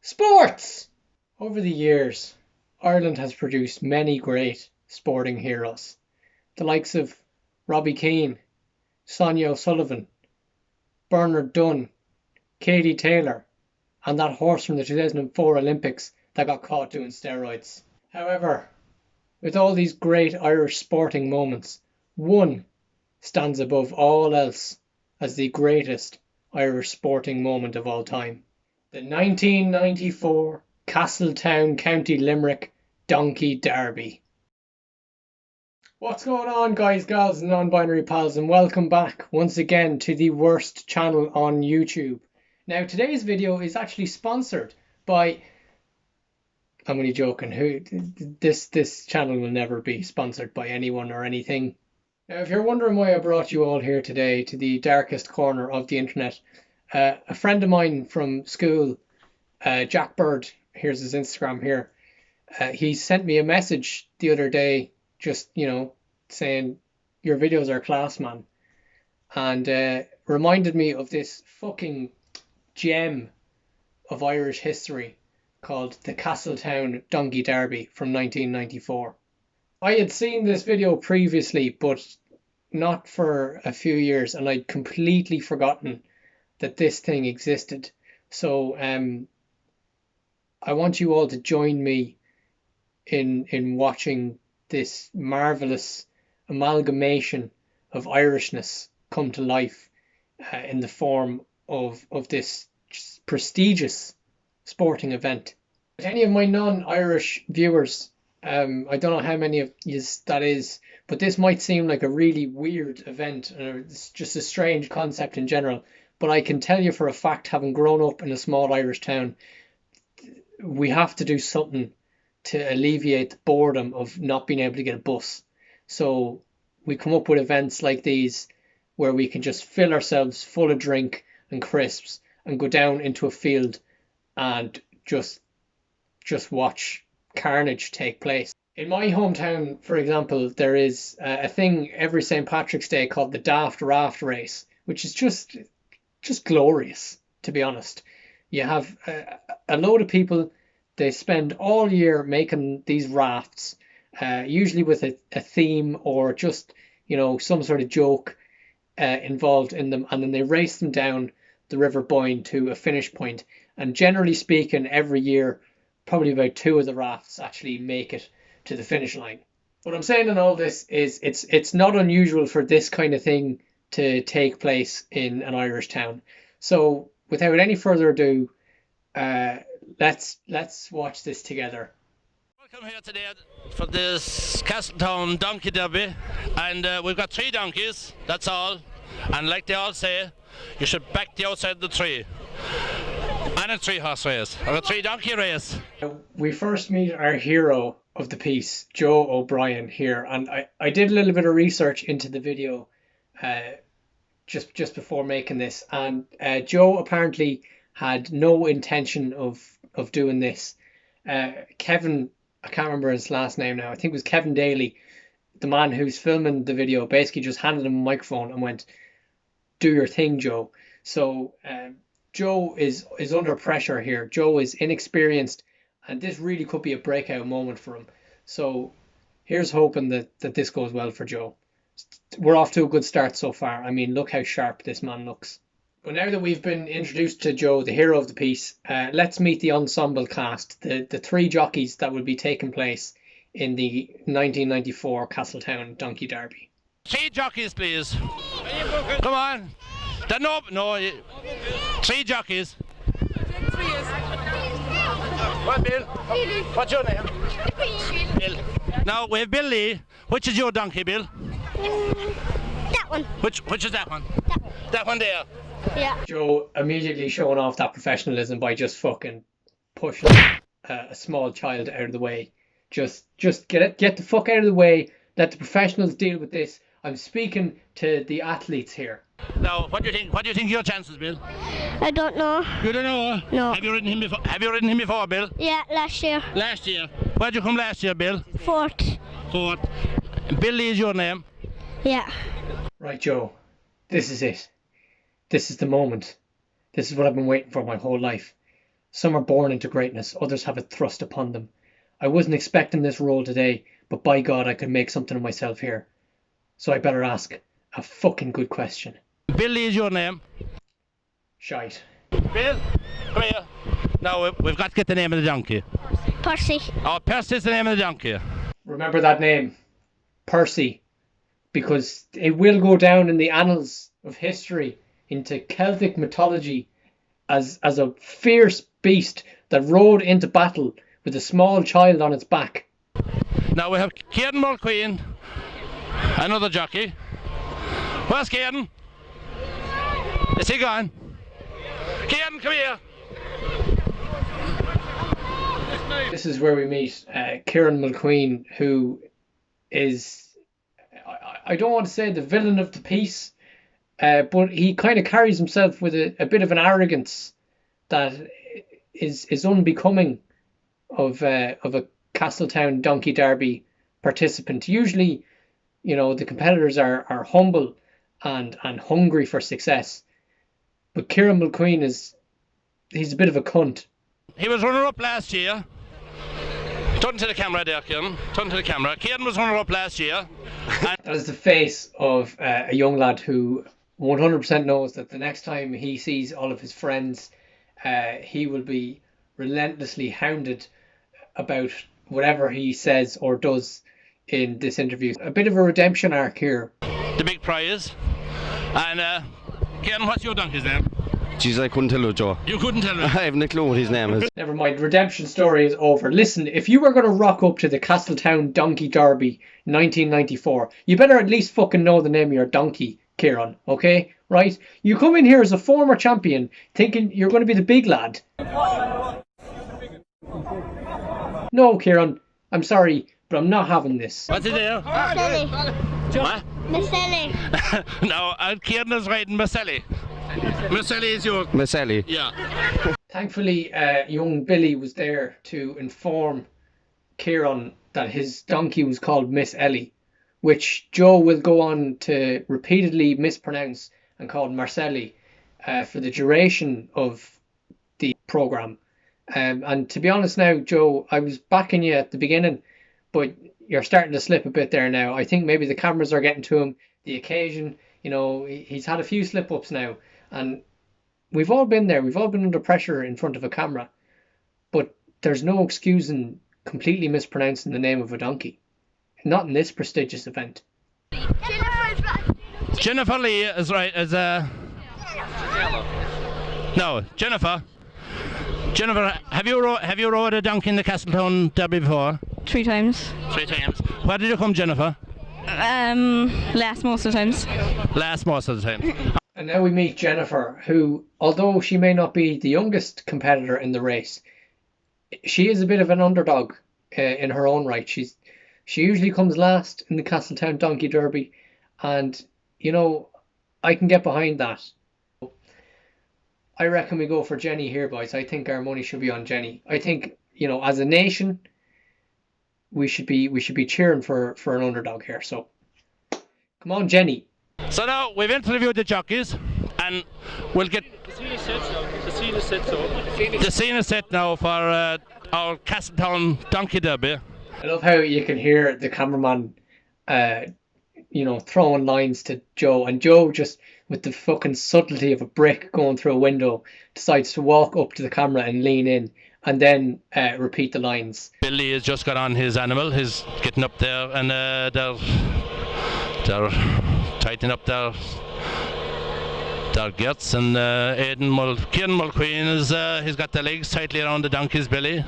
Sports! Over the years, Ireland has produced many great sporting heroes. The likes of Robbie Keane, Sonia O'Sullivan, Bernard Dunn, Katie Taylor, and that horse from the 2004 Olympics that got caught doing steroids. However, with all these great Irish sporting moments, one stands above all else as the greatest Irish sporting moment of all time. The 1994 Castletown, County Limerick Donkey Derby. What's going on, guys, gals and non-binary pals, and welcome back once again to the worst channel on YouTube. Now, today's video is actually sponsored by... I'm only joking. This channel will never be sponsored by anyone or anything. Now, if you're wondering why I brought you all here today to the darkest corner of the internet, a friend of mine from school, Jack Bird, here's his Instagram here, he sent me a message the other day just, saying, your videos are class, man. And reminded me of this fucking gem of Irish history called the Castletown Donkey Derby from 1994. I had seen this video previously, but not for a few years, and I'd completely forgotten that this thing existed. So I want you all to join me in watching this marvelous amalgamation of Irishness come to life in the form of this prestigious sporting event. To any of my non-Irish viewers, I don't know how many of you that is, but this might seem like a really weird event, or it's just a strange concept in general. But I can tell you for a fact, having grown up in a small Irish town, we have to do something to alleviate the boredom of not being able to get a bus. So we come up with events like these where we can just fill ourselves full of drink and crisps and go down into a field and just watch carnage take place. In my hometown, for example, there is a thing every St. Patrick's Day called the Daft Raft Race, which is just glorious, to be honest. You have a load of people, they spend all year making these rafts, usually with a theme or just, some sort of joke involved in them, and then they race them down the River Boyne to a finish point. And generally speaking, every year, probably about two of the rafts actually make it to the finish line. What I'm saying in all this is it's not unusual for this kind of thing to take place in an Irish town. So without any further ado, let's watch this together. Welcome here today for this Castletown Donkey Derby, and we've got 3 donkeys, that's all. And like they all say, you should back the outside of the tree. And a 3-horse race, or a 3-donkey race. We first meet our hero of the piece, Joe O'Brien, here, and I did a little bit of research into the video just before making this, and Joe apparently had no intention of doing this. Kevin, I can't remember his last name now, I think it was Kevin Daly, the man who's filming the video, basically just handed him a microphone and went, do your thing, Joe. So Joe is under pressure here. Joe is inexperienced, and this really could be a breakout moment for him. So here's hoping that this goes well for Joe. We're off to a good start so far. I mean, look how sharp this man looks. But now that we've been introduced to Joe, the hero of the piece, let's meet the ensemble cast, the 3 jockeys that will be taking place in the 1994 Castletown Donkey Derby. 3 jockeys, please. Come on. No, 3 jockeys. What, Bill? What's your name? Bill. Now, we have Bill Lee. Which is your donkey, Bill? That one. Which is that one? That one there. Yeah. Joe immediately showing off that professionalism by just fucking pushing a small child out of the way. Just get the fuck out of the way. Let the professionals deal with this. I'm speaking to the athletes here. Now, what do you think? What do you think your chances, Bill? I don't know. You don't know? No. Have you ridden him before, Bill? Yeah, last year. Last year. Where'd you come last year, Bill? 4th. 4th. Bill Lee is your name? Yeah. Right, Joe. This is it. This is the moment. This is what I've been waiting for my whole life. Some are born into greatness, others have it thrust upon them. I wasn't expecting this role today, but by God, I could make something of myself here. So I better ask a fucking good question. Billy is your name. Shite. Bill, come here. Now we've got to get the name of the donkey. Percy. Oh, Percy's the name of the donkey. Remember that name, Percy, because it will go down in the annals of history into Celtic mythology as a fierce beast that rode into battle with a small child on its back. Now we have Kieran Mulqueen, another jockey. Where's Kieran? Is he gone? Kieran, come here. This is where we meet Kieran Mulqueen, who is, I don't want to say the villain of the piece, but he kind of carries himself with a bit of an arrogance that is unbecoming of a Castletown Donkey Derby participant. Usually, you know, the competitors are humble and hungry for success, but Kieran Mulqueen he's a bit of a cunt. He was runner-up last year. Turn to the camera there, Kieran. Turn to the camera. Kieran was runner-up last year. That is the face of a young lad who 100% knows that the next time he sees all of his friends, he will be relentlessly hounded about whatever he says or does in this interview. A bit of a redemption arc here. The big prize. And Kieran, what's your donkey's name? Jeez, I couldn't tell you, Joe. You couldn't tell me. I haven't a clue what his name is. Never mind, redemption story is over. Listen, if you were going to rock up to the Castletown Donkey Derby 1994, you better at least fucking know the name of your donkey, Kieran, okay? Right? You come in here as a former champion thinking you're going to be the big lad. No, Kieran, I'm sorry, but I'm not having this. What's it there? Marcelli. What? Marcelli. No, Kieran is riding Marcelli. Marcelli is your... Marcelli. Yeah. Thankfully, young Billy was there to inform Kieran that his donkey was called Miss Ellie, which Joe will go on to repeatedly mispronounce and call Marcelli for the duration of the programme. And to be honest now, Joe, I was backing you at the beginning, but you're starting to slip a bit there now. I think maybe the cameras are getting to him, the occasion, you know, he's had a few slip-ups now. And we've all been there. We've all been under pressure in front of a camera. But there's no excusing completely mispronouncing the name of a donkey. Not in this prestigious event. Jennifer Lee is right as No, Jennifer. Jennifer, have you rode a donkey in the Castletown Derby before? 3 times. 3 times. Where did you come, Jennifer? Last most of the times. Last most of the time. And now we meet Jennifer, who, although she may not be the youngest competitor in the race, she is a bit of an underdog in her own right. She usually comes last in the Castletown Donkey Derby, and you know, I can get behind that. I reckon we go for Jenny here, boys. I think our money should be on Jenny. I think, you know, as a nation, we should be cheering for an underdog here. So come on, Jenny. So now we've interviewed the jockeys, and we'll get The scene is set now for our Castletown Donkey Derby. I love how you can hear the cameraman, you know, throwing lines to Joe, and Joe, just with the fucking subtlety of a brick going through a window, decides to walk up to the camera and lean in, and then repeat the lines. Billy has just got on his animal. He's getting up there, and they're tightening up their girths, and Kieran Mulqueen is he's got the legs tightly around the donkey's belly.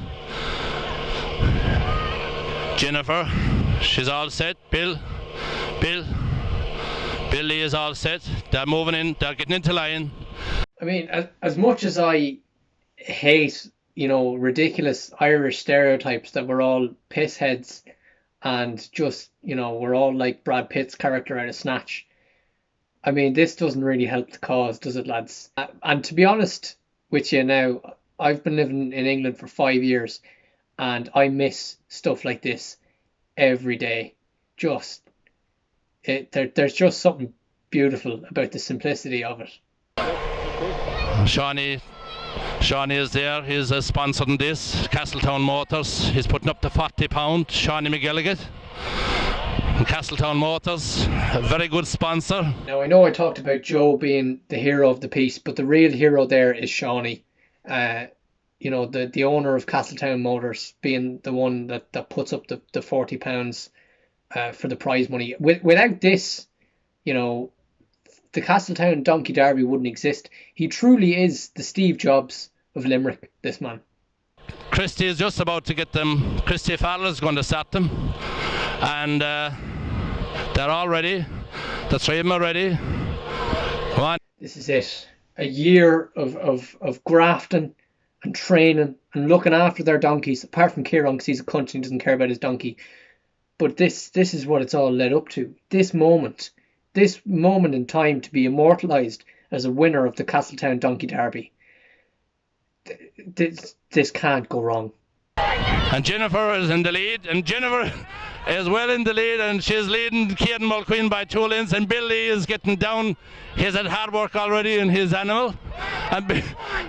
Jennifer, she's all set. Billy is all set. They're moving in. They're getting into line. I mean, as much as I hate, you know, ridiculous Irish stereotypes that we're all piss heads and just, you know, we're all like Brad Pitt's character out of Snatch. I mean, this doesn't really help the cause, does it, lads? And to be honest with you now, I've been living in England for 5 years, and I miss stuff like this every day. There's just something beautiful about the simplicity of it. Shawnee Shawnee is there. He's sponsoring this. Castletown Motors. He's putting up the £40. Shawnee McGilligan. Castletown Motors, a very good sponsor. Now, I know I talked about Joe being the hero of the piece, but the real hero there is Shawnee. You know, the owner of Castletown Motors being the one that puts up the £40 for the prize money. Without this, you know, the Castletown Donkey Derby wouldn't exist. He truly is the Steve Jobs of Limerick, this man. Christy is just about to get them. Christy Fowler's going to start them. And they're all ready. The three of them are ready. Come on. This is it. A year of grafting and training and looking after their donkeys, apart from Kieran, because he's a cunt and doesn't care about his donkey. But this is what it's all led up to. This moment in time to be immortalised as a winner of the Castletown Donkey Derby. This can't go wrong. And Jennifer is in the lead, and Jennifer is well in the lead, and she's leading Kieran Mulqueen by 2 lengths, and Billy is getting down. He's at hard work already in his animal. And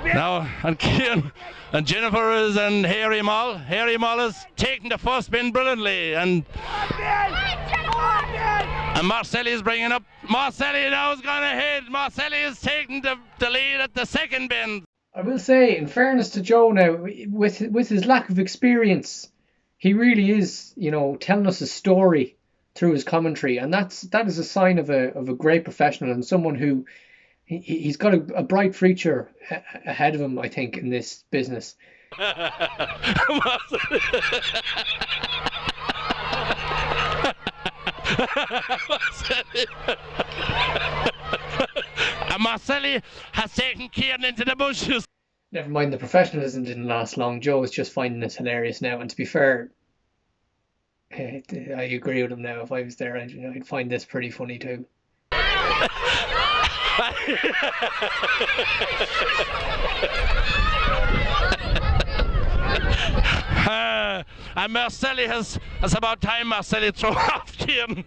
now, and Kieran and Jennifer is and Harry Moll. Harry Moll is taking the first bin brilliantly, and Marcelli is bringing up. Marcelli now has gone ahead. Marcelli is taking the lead at the second bin. I will say, in fairness to Joe now, with his lack of experience, he really is, you know, telling us a story through his commentary, and that is a sign of a great professional and someone who he's got a bright future ahead of him, I think, in this business. And Marcelli has taken Kieran into the bushes. Never mind, the professionalism didn't last long. Joe is just finding this hilarious now, and to be fair, I agree with him now. If I was there, I'd find this pretty funny too. And Marcelli it's about time Marcelli throw off Kieran.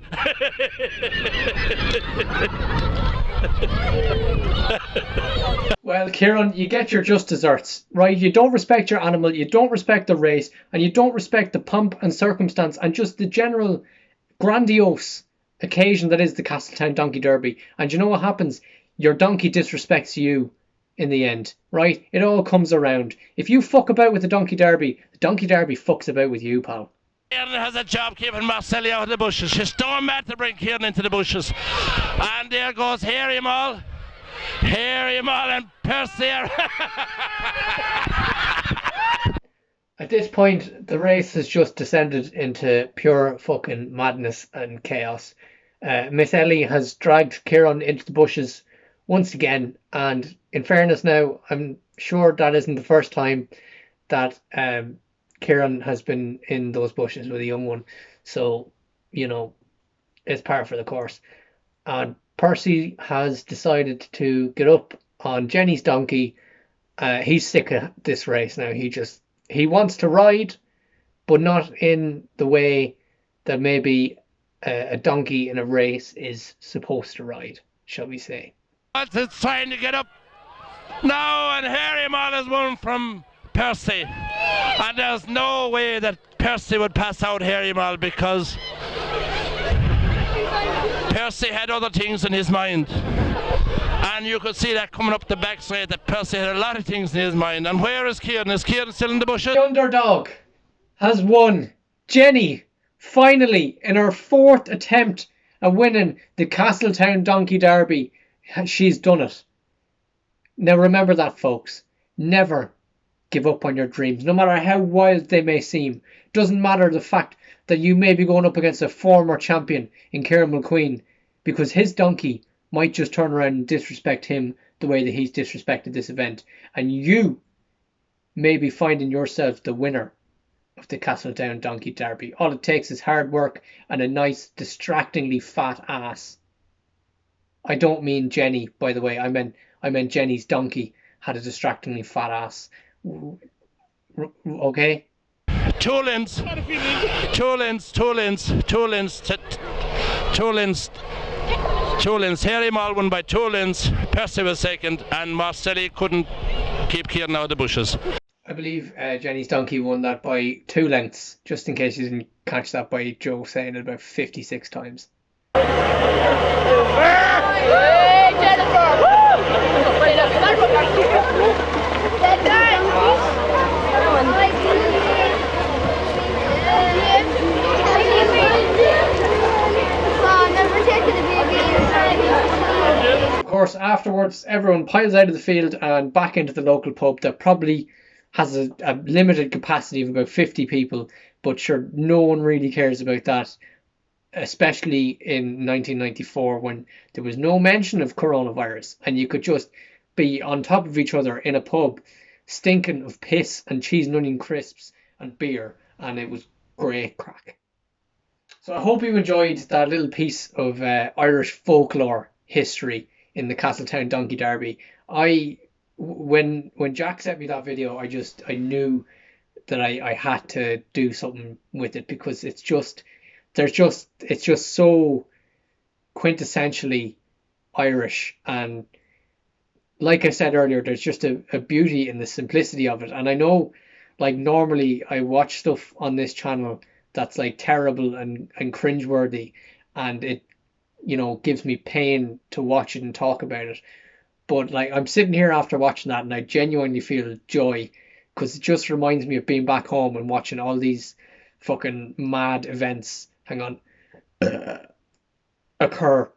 Well, Kieran, you get your just desserts, right? You don't respect your animal, you don't respect the race, and you don't respect the pomp and circumstance and just the general grandiose occasion that is the Castletown Donkey Derby. And you know what happens? Your donkey disrespects you in the end, right? It all comes around. If you fuck about with the Donkey Derby fucks about with you, pal. Kieran has a job keeping Marcelli out of the bushes. She's storm mad to bring Kieran into the bushes. And there goes Harry Moll. Harry Moll and Percy. At this point, the race has just descended into pure fucking madness and chaos. Miss Ellie has dragged Kieran into the bushes once again, and in fairness now, I'm sure that isn't the first time that Kieran has been in those bushes with a young one. So, you know, it's par for the course. And Percy has decided to get up on Jenny's donkey. He's sick of this race now. He wants to ride, but not in the way that maybe a donkey in a race is supposed to ride, shall we say. It's trying to get up now, and Harry Moll has won from Percy. And there's no way that Percy would pass out Harry Moll, because Percy had other things in his mind. And you could see that coming up the backside, that Percy had a lot of things in his mind. And where is Kieran? Is Kieran still in the bushes? The underdog has won. Jenny, finally, in her 4th attempt at winning the Castletown Donkey Derby, she's done it. Now remember that, folks. Never give up on your dreams, no matter how wild they may seem. Doesn't matter the fact that you may be going up against a former champion in Kieran Mulqueen, because his donkey might just turn around and disrespect him the way that he's disrespected this event. And you may be finding yourself the winner of the Castletown Donkey Derby. All it takes is hard work and a nice, distractingly fat ass. I don't mean Jenny, by the way. I meant Jenny's donkey had a distractingly fat ass. Okay? 2 lengths. 2 lengths. 2 lengths. 2 lengths. 2 lengths. 2 lengths. Harry Moll won by 2 lengths. Percy was second, and Marcelli couldn't Keep Kieran out of the bushes. I believe Jenny's donkey won that by 2 lengths, just in case you didn't catch that by Joe saying it about 56 times. Of course, afterwards, everyone piles out of the field and back into the local pub that probably has a limited capacity of about 50 people, but sure, no one really cares about that, especially in 1994 when there was no mention of coronavirus and you could just be on top of each other in a pub stinking of piss and cheese and onion crisps and beer, and it was great crack. So I hope you enjoyed that little piece of Irish folklore history in the Castletown Donkey Derby. When Jack sent me that video, I knew that I had to do something with it, because it's just so quintessentially Irish, and like I said earlier, there's just a beauty in the simplicity of it. And I know, like, normally I watch stuff on this channel that's like terrible and cringeworthy, and it, you know, gives me pain to watch it and talk about it. But like, I'm sitting here after watching that and I genuinely feel joy, because it just reminds me of being back home and watching all these fucking mad events occur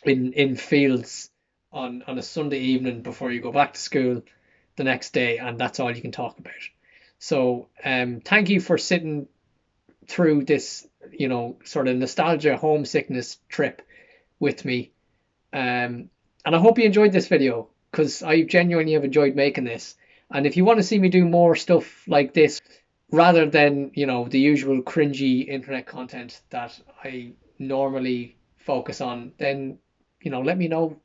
in fields on a Sunday evening before you go back to school the next day, and that's all you can talk about. So thank you for sitting through this, you know, sort of nostalgia homesickness trip with me, and I hope you enjoyed this video, because I genuinely have enjoyed making this. And if you want to see me do more stuff like this rather than, you know, the usual cringy internet content that I normally focus on, then, you know, let me know.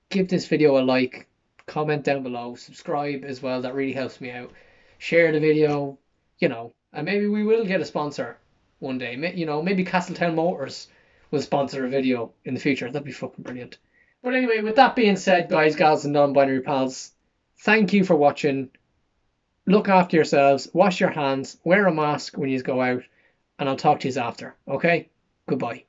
Give this video a like, comment down below, subscribe as well, that really helps me out. Share the video, you know, and maybe we will get a sponsor one day. You know, maybe Castletown Motors will sponsor a video in the future. That'd be fucking brilliant. But anyway, with that being said, guys, gals, and non-binary pals, thank you for watching. Look after yourselves, wash your hands, wear a mask when you go out, and I'll talk to you after, okay? Goodbye.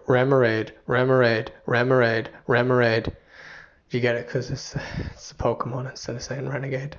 Remoraid, Remoraid, Remoraid, Remoraid. You get it? Because it's a Pokemon instead of saying Renegade.